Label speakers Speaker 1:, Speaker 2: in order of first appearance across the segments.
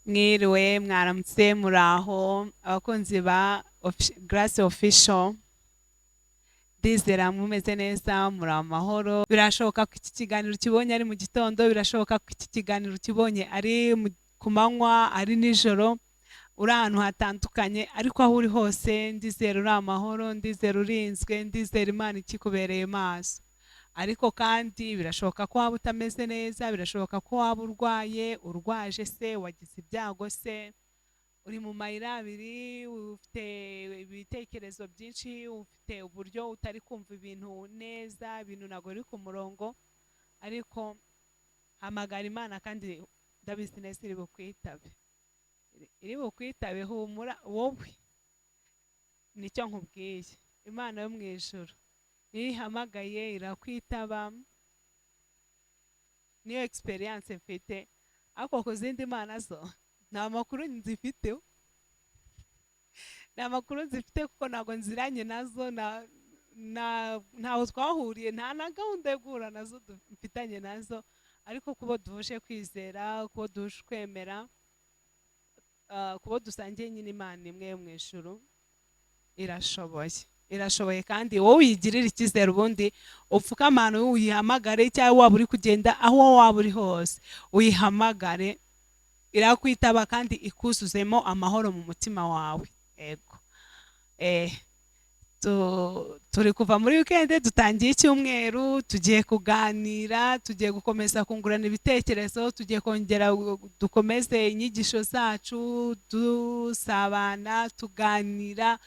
Speaker 1: Mwiriwe mwaramutse muraho abakunzi ba Grace Official, ndizera mumeze neza muri amahoro. Birashoboka ko iki kiganiro kibonye ari mu gitondo, birashoboka ko iki kiganiro kibonye ari ku manywa, ari nijoro, uri ahantu hatandukanye, ariko aho uri hose ndizera uri amahoro, ndizera urinzwe, ndizera Imana ikikubereye maso. Ariko kandi birashoboka ko waba utameze neza, birashoboka ko waba urwaje se, wagize ibyago se, uri mu mayira abiri, ufite ibitekerezo byinshi, ufite uburyo utari kumva ibintu neza, ibintu ntabwo biri ku murongo, ariko hamagara Imana kandi ndabizi neza iri bukwitabe. Iri bukwitabe, humura wowe, nicyo nkubwiye. Imana yo mu ijuru iyo ihamagaye irakwitaba, niyo experience mfite. Ariko ku zindi mana zo nta makuru nzifiteho, nta makuru nzifite kuko ntabwo nziranye nazo, ntaho twahuriye, nta na gahunda yo guhura nazo mfitanye nazo. Ariko kubo duhuje kwizera, kubo duhuje kwemera, kubo dusangiye nyine Imana imwe yo mu ijuru, irashoboye kandi wowe uyigirire icyizere, ubundi upfukamane uyihamagare, cyangwa waba uri kugenda aho waba uri hose uyihamagare, irakwitaba kandi ikuzuzemo amahoro mu mutima wawe. Yego, turi kuva muri weekend, dutangiye icyumweru, tugiye kuganira, tugiye gukomeza kungurana ibitekerezo, tugiye kongera dukomeze inyigisho zacu, dusabana, tuganira,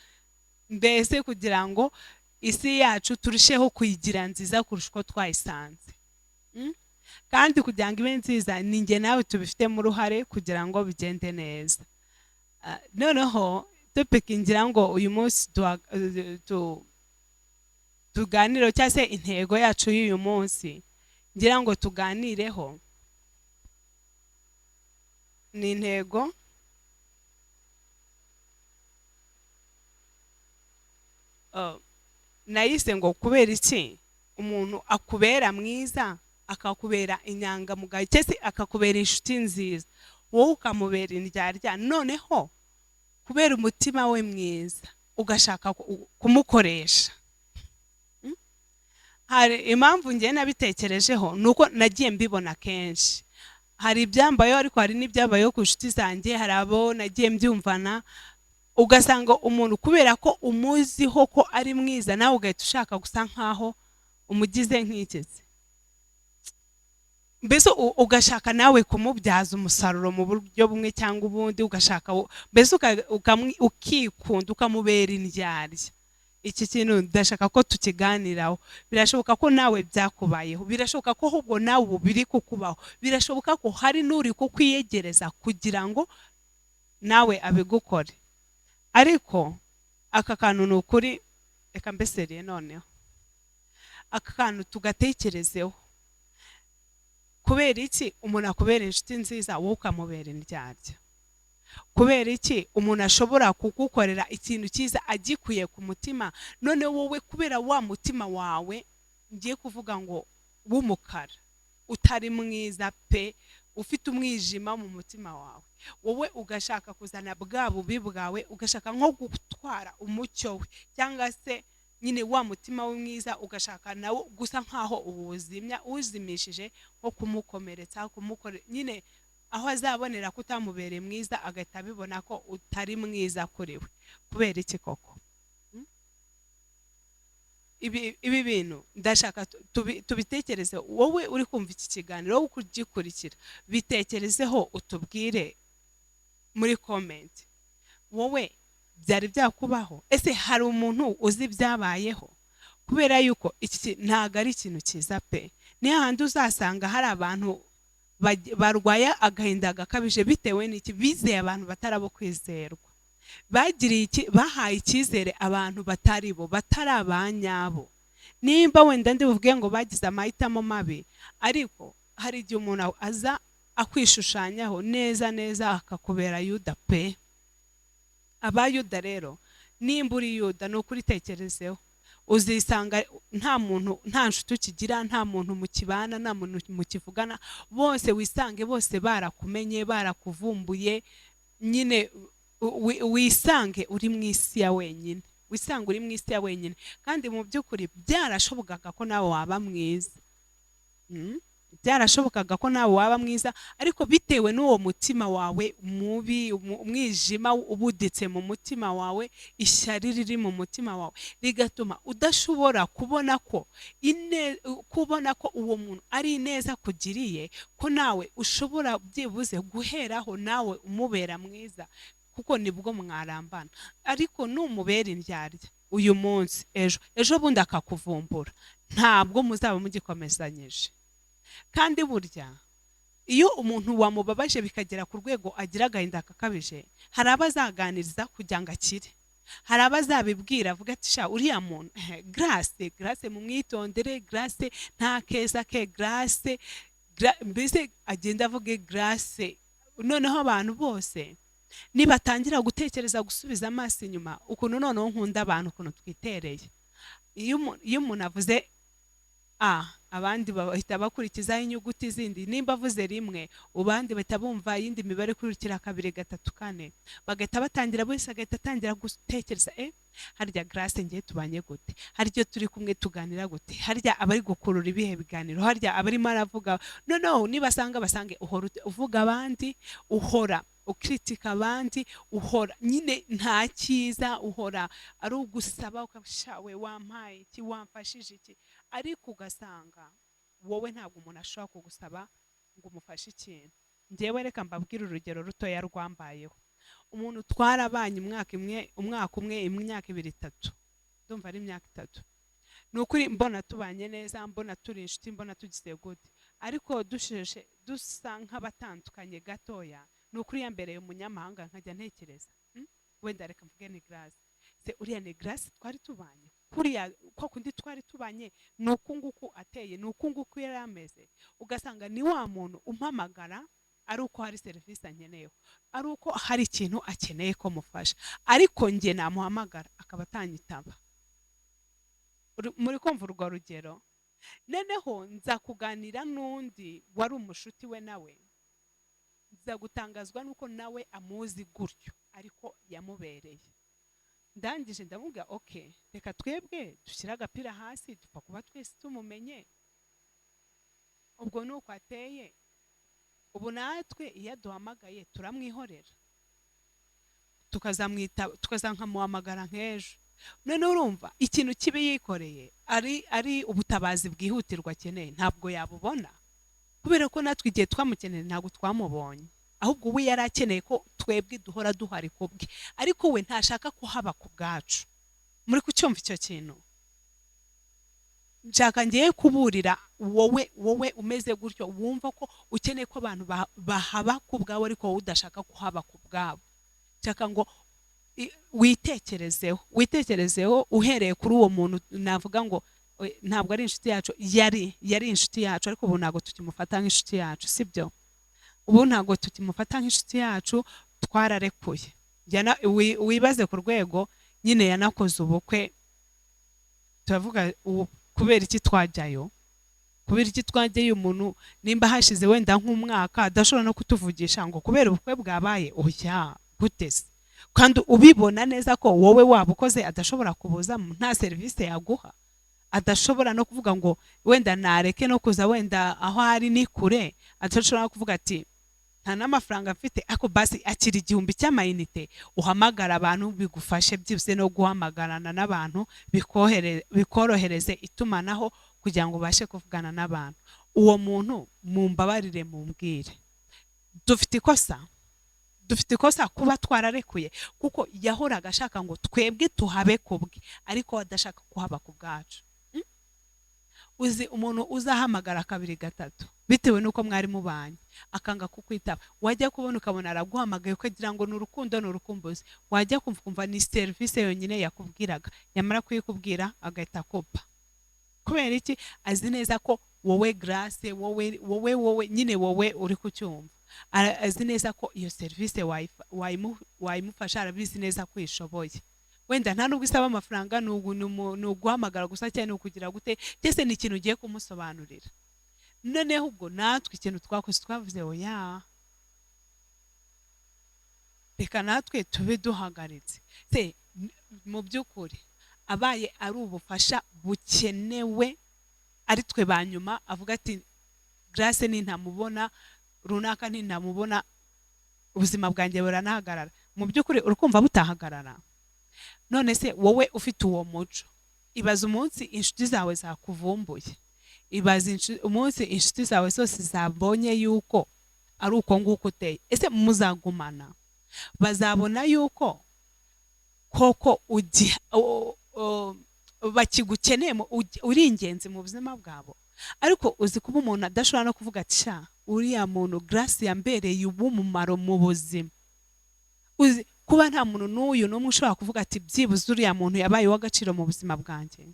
Speaker 1: mbese kugira ngo isi yacu turusheho kuyigira nziza kurusha uko twayisanze. Kandi kugira ngo ibe nziza ni njye nawe tubifitemo uruhare kugira ngo bigende neza. Noneho topic ngira ngo uyu munsi tuganire, cyangwa se intego yacu y'uyu munsi ngira ngo tuganireho, ni intego nayise ngo kubera iki umuntu akubera mwiza, akakubera inyangamugayo, cyese akakubera inshuti nziza, wowe ukamubera indyarya, noneho kubera umutima we mwiza ugashaka kumukoresha. Hari impamvu njye nabitekerejeho, nuko nagiye mbibona kenshi. Hari ibyambayeho, ariko hari n'ibyabayeho ku nshuti zanjye, hari abo nagiye mbyumvana, ugasanga umuntu kubera ko umuziho ko ari mwiza, nawe ugahita ushaka gusa nkaho umugize nk'ikizi, mbese ugashaka nawe kumubyaza umusaruro mu buryo bumwe cyangwa ubundi, ugashaka mbese ukikunda, ukamubera indyarya. Iki kintu ndashaka ko tukiganiraho. Birashoboka ko nawe byakubayeho, birashoboka ko ahubwo nawe ubu biri kukubaho, birashoboka ko hari n'uri kukwiyegereza kugira ngo nawe abigukore. Ariko aka kantu ni ukuri, reka mbeseriye noneho, aka kantu tugatekerezeho. Kubera iki umuntu akubera inshuti nziza, wowe ukamubera indyarya? Kubera iki umuntu ashobora kugukorera ikintu cyiza agikuye ku mutima, none wowe kubera wa mutima wawe, ngiye kuvuga ngo w'umukara, utari mwiza pe, ufite umwijima mu mutima wawe, wowe ugashaka kuzana bwa bubi bwawe, ugashaka nko gutwara umucyo we, cyangwa se nyine wa mutima we mwiza ugashaka nawe gusa nkaho uwuzimya, uzimishije nko kumukomeretsa, kumukore nyine aho azabonera ko utamubereye mwiza, agahita abibona ko utari mwiza kuri we. Kubera iki koko? Ibi bintu ndashaka tubitekereze. Wowe uri kumva iki kiganiro, wowe kugikurikira, bitekerezeho, utubwire muri comment, wowe byari byakubaho? Ese hari umuntu uzi byabayeho? Kubera yuko iki ntago ari ikintu cyiza pe. Ni hahandi uzasanga hari abantu barwaye agahinda gakabije bitewe n'iki, bizeye abantu batarabo kwizerwa, bagiriye iki, bahaye icyizere abantu batari bo, batari abanyabo. Nimba wenda ndivuge ngo bagize amahitamo mabi, ariko hari igihe umuntu aza akwishushanyaho neza neza akakubera Yuda pe. Abayuda rero, nimba uri Yuda, ni ukuri tekerezeho. uzisanga nta nshuti ukigira, nta muntu mukibana, nta muntu mukivugana, bose wisange bose barakumenye, barakuvumbuye, nyine wisange uri mu isi ya wenyine, wisange uri mu isi ya wenyine. Kandi mu by'ukuri byarashobokaga ko nawe waba mwiza. Byarashobokaga ko nawe waba mwiza, ariko bitewe n'uwo mutima wawe mubi, umwijima ubuditse mu mutima wawe, ishyari riri mu mutima wawe, rigatuma udashobora kubona ko uwo muntu ari ineza kugiriye, ko nawe ushobora byibuze guheraho nawe umubera mwiza, kuko nibwo mwarambana. Ariko numubera indyarya uyu munsi, ejo bundi akakuvumbura, ntabwo muzaba mugikomezanyije. Kandi burya iyo umuntu wamubabaje bikagera ku rwego agira agahinda kakabije, hari abazaganiriza kugira ngo akire, hari abazabibwira avuga ati sha uriya muntu Grace mumwitondere, Grace nta keza ke, Grace mbese agenda avuge Grace. Noneho abantu bose nibatangira gutekereza gusubiza amaso inyuma, ukuntu noneho nkunda abantu, ukuntu twitereye, iyo umuntu avuze abandi bahita bakurikizaho inyuguti zindi, nimba avuze rimwe ubandi bahita bumva iyindi mibare ikurikira 2 3 4, bagahita batangira bose agahita atangira gutekereza harya Grace ngiye tubanye gute, harya turi kumwe tuganira gute, harya abari gukurura ibihe biganiro, harya abarimo aravuga. No nibasanga basange uhora uvuga abandi, uhora ukritika abandi, uhora nyine nta cyiza, uhora ari ugusaba ukabishawe wampaye iki, wamfashije iki, ariko ugasanga wowe ntabwo umuntu ashobora kugusaba ngo umufashe ikintu. Njyewe reka mbabwire urugero rutoya rwambayeho. Umuntu twarabanye umwaka umwe, imyaka 2 3, ndumva ari imyaka 3. Nukuri mbona tubanye neza, mbona turi inshuti, mbona tugize gute, ariko dusa nk'abatandukanye gatoya. Nukuri yambereye umunyamahanga, nkajya ntekereza wenda reka mvuge ni Grace, se uriya ni Grace twari tubanye kuriya, ko kundi twari tubanye nuko nguko ateye, nuko nguko yari ameze. Ugasanga ni wa muntu umpamagara ari uko hari service ankeneyeho, ari uko hari ikintu akeneye ko mufasha, ariko nge namuhamagara akaba atanyitaba. Muri kumva urwo rugero? Noneho nza kuganira n'undi wari umushuti we, nawe nza gutangazwa nuko nawe amuzi gutyo, ariko yamubereye. Ndangije ndamubwira reka twebwe dushyira agapira hasi, dupfa kuba twese tumumenye, ubwo nuko ateye. Ubu natwe iyo duhamagaye turamwihorera, tukazankamuhamagara nk'ejo. None urumva ikintu kibi yikoreye ari ubutabazi bwihutirwa akeneye, ntabwo yabubona, kubera ko natwe igihe twamukeneye ntabwo twamubonye, ahubwo we yari akeneye ko twebwe duhora duhari kubwe, ariko we ntashaka ko haba ku bwacu. Muri kucyumva icyo kintu? Nshaka ngiye kuburira wowe umeze gutyo, wumva ko ukeneye ko abantu bahaba ku bwawe ariko wowe udashaka kuhaba ku bwabo. Nshaka ngo witekerezeho uhereye kuri uwo muntu. Navuga ngo ntabwo ari inshuti yacu, yari inshuti yacu, ariko ubu ntabwo tukimufata nk'inshuti yacu, sibyo? Ubu ntabwo tukimufata nk'inshuti yacu, twararekuye. Wibaze ku rwego nyine yanakoze ubukwe, turavuga kubera iki twajyayo, umuntu nimba hashize wenda nk'umwaka adashobora no kutuvugisha ngo kubera ubukwe bwabaye, guteze, kandi ubibona neza ko wowe wabukoze adashobora kubuza, nta service yaguha, adashobora no kuvuga ngo wenda nareke no kuza, wenda aho ari ni kure, adashobora kuvuga ati nta n'amafaranga mfite, ako basi akiri 1000 cy'amayinite uhamagara abantu bigufashe byibuse no guhamagarana n'abantu, bikorohereze itumanaho kugira ngo bashe kuvugana n'abantu. Uwo muntu mumbabarire mumbwire, dufite ikosa kuba twararekuye, kuko yahoraga ashaka ngo twebwe tuhabe kubwe, ariko adashaka kuhaba ku bwacu. Uzi umuntu uzahamagara 2 3 bitewe nuko mwari mubanye, akanga kukwitaba, wajya kubona ukabona araguhamagaye ukagira ngo n'urukundo n'urukumbuzi, wajya kumva ni service yonyine yakubwiraga, yamara kuyikubwira agahita kopa. Kubera iki? Azi neza ko wowe Grace, wowe nyine wowe uri kucyumva, azi neza ko iyo service wayimufasha, arabizi neza ko ishoboye, wenda nta nubwo isaba amafaranga, ni uguhamagara gusa cyane ukugira gute cyese ni ikintu ugiye kumusobanurira. Noneho ubwo natwe ikintu twakoze twavuze oya, reka natwe tube duhagaritse se. Mu by'ukuri abaye ari ubufasha bukenewe, ari twe banyuma avuga ati Grace nintamubona, runaka nintamubona, ubuzima bwanjye buranahagarara, mu by'ukuri urukumva butahagarara. None se wowe ufite uwo muco, ibaza umunsi inshuti zawe zakuvumbuye, ibaza umunsi inshuti zawe zose zabonye yuko ari uko nguko uteye, ese muzagumana? Bazabona yuko koko bakigukeneye uri ingenzi mu buzima bwabo? Ariko uzi kuba umuntu adashobora no kuvuga ati sha uriya muntu Grace yambereye ubumumaro mu buzima. Uzi kuba nta muntu n'uyu n'umwe ushobora kuvuga ati byibuze uriya muntu yabaye uw'agaciro mu buzima bwanjye.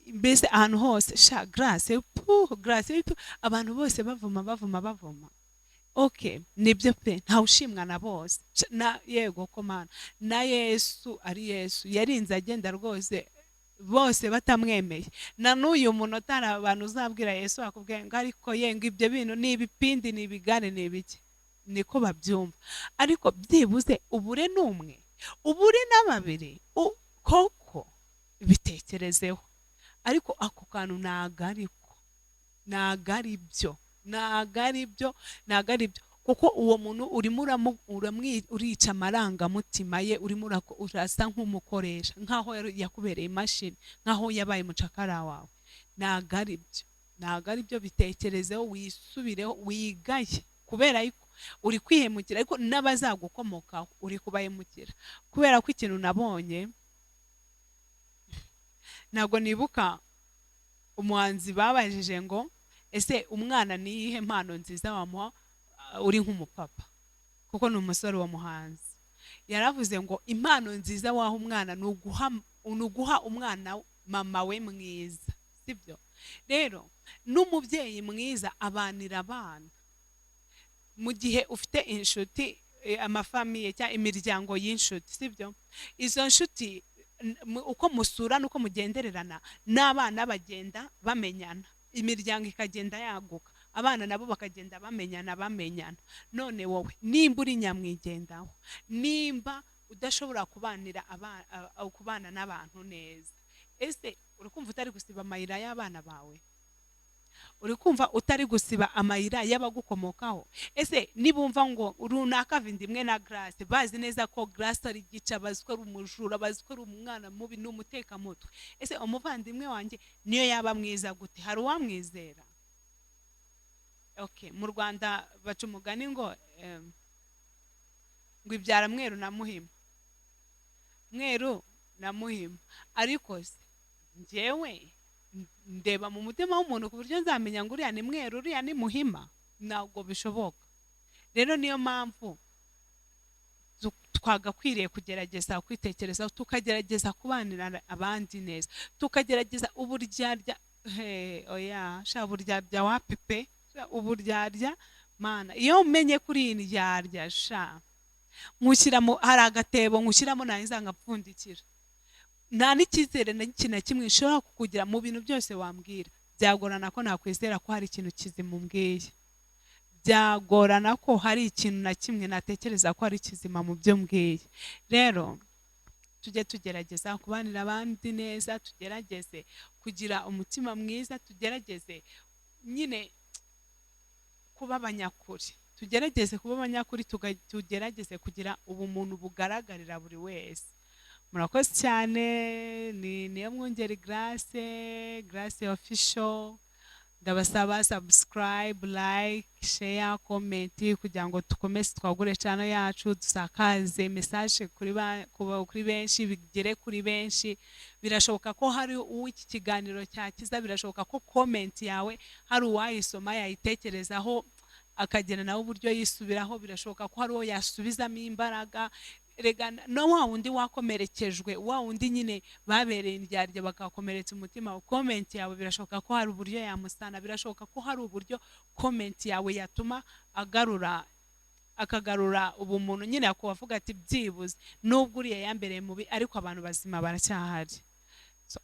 Speaker 1: Mbese ahantu hose sha Grace abantu bose bavuma. Okay, nibyo pe, ntawe ushimwa na bose na yego ko mana na Yesu ari Yesu yarinze agenda rwose bose batamwemeye. Na n'uyu munota hari abantu uzabwira Yesu akubwiye ngo ariko yenga ibyo bintu ni ibipindi ni ibigare ni ibiki, niko babyumva. Ariko byibuze ubure n'umwe, ubure n'ababiri koko bitekerezeho. Ariko ako kantu nagari byo kuko uwo muntu urimo urica amarangamutima ye, urimo urasa nk'umukoresha, nkaho yakubereye imashini, nkaho yabaye umucakara wawe. Nagari byo bitekerezeho, wisubireho, wigaye, kubera yuko uri kwihemukira, ariko n'abazagukomokaho uri kubahemukira. Kubera ko ikintu nabonye, ntabwo nibuka umuhanzi babajije ngo ese umwana ni iyihe mpano nziza wamuha uri nk'umupapa, kuko ni umusore wa muhanzi. Yaravuze ngo impano nziza waha umwana ni uguha umwana mama we mwiza, sibyo? Rero n'umubyeyi mwiza abanira abana. Mu gihe ufite inshuti, amafamiye cyangwa imiryango y'inshuti, sibyo? Izo nshuti uko musurana uko mugendererana n'abana bagenda bamenyana, imiryango ikagenda yaguka, abana nabo bakagenda bamenyana. None wowe nimba uri nyamwigendaho, nimba udashobora kubana n'abantu neza, ese urikumva utari gusiba amayira y'abana bawe? Urikumva utari gusiba amayira y'abagukomokaho? Ese nibumva ngo runaka vindimwe na Grace, bazi neza ko Grace ari gica, bazi ko ari umujura, bazi ko ari umwana mubi n'umutekamutwe, ese umuvandimwe wanjye niyo yaba mwiza gute, hari uwamwizera? Okay, mu Rwanda baca umugani ngo ibyara mweru na muhima, mweru na muhima. Ariko se njyewe ndeba mu mutima w'umuntu ku buryo nzamenya ngo uriya ni mweru uriya ni muhima? Ntabwo bishoboka. Rero niyo mpamvu twagakwiriye kugerageza kwitekerezaho, tukagerageza kubanira abandi neza, tukagerageza uburyarya. Oya sha uburyarya wapipe, uburyarya mana, iyo umenye kuri indyarya sha nkushyiramo, hari agatebo nkushyiramo nangiza ngapfundikira. Nta n'icyizere na kimwe nshobora kukugira mu bintu byose wambwira. Byagorana ko nakwizera ko hari ikintu kizima umbwiye, byagorana ko hari ikintu na kimwe natekereza ko ari kizima mu byo mbwiye. Rero tujye tugerageza kubanira abandi neza, tugerageze kugira umutima mwiza, tugerageze nyine kuba abanyakuri, tugerageze kugira ubumuntu bugaragarira buri wese. Murakoze cyane. Niyo mwungeri Grace Official. Ndabasaba subscribe, like, share, comment kugira ngo tukomeze twagure channel yacu, dusakaze message kuri benshi, bigere kuri benshi. Birashoboka ko hari uw'iki kiganiro cyakiza, birashoboka ko comment yawe hari uwayisoma yayitekerezaho akagena nawe uburyo yisubiraho, birashoboka ko hari uwo yasubizamo imbaraga. Rega no wa wundi wakomerekejwe, wa wundi nyine babereye indyarya bakakomeretsa umutima, comment yawe birashoboka ko hari uburyo yamusana, birashoboka ko hari uburyo comment yawe yatuma akagarura ubumuntu nyine akuvuga ati byibuze nubwo uriya yambereye mubi ariko abantu bazima baracyahari.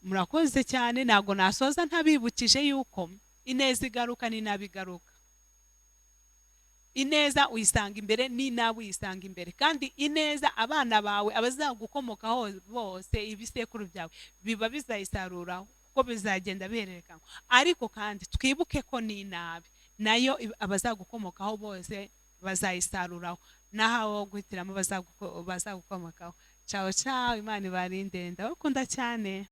Speaker 1: Murakoze cyane, ntago nasoza ntabibukije yuko ineza igaruka n'inabi igaruka. Ineza uyisanga imbere n'inabi uyisanga imbere, kandi ineza abana bawe abazagukomokaho bose ibisekuru byawe biba bizayisaruraho kuko bizagenda bihererekanywa. Ariko kandi twibuke ko n'inabi nayo abazagukomokaho bose bazayisaruraho, naho guhitiramo bazagukomokaho. Ciao ciao, Imana ibarinde, ndabakunda cyane.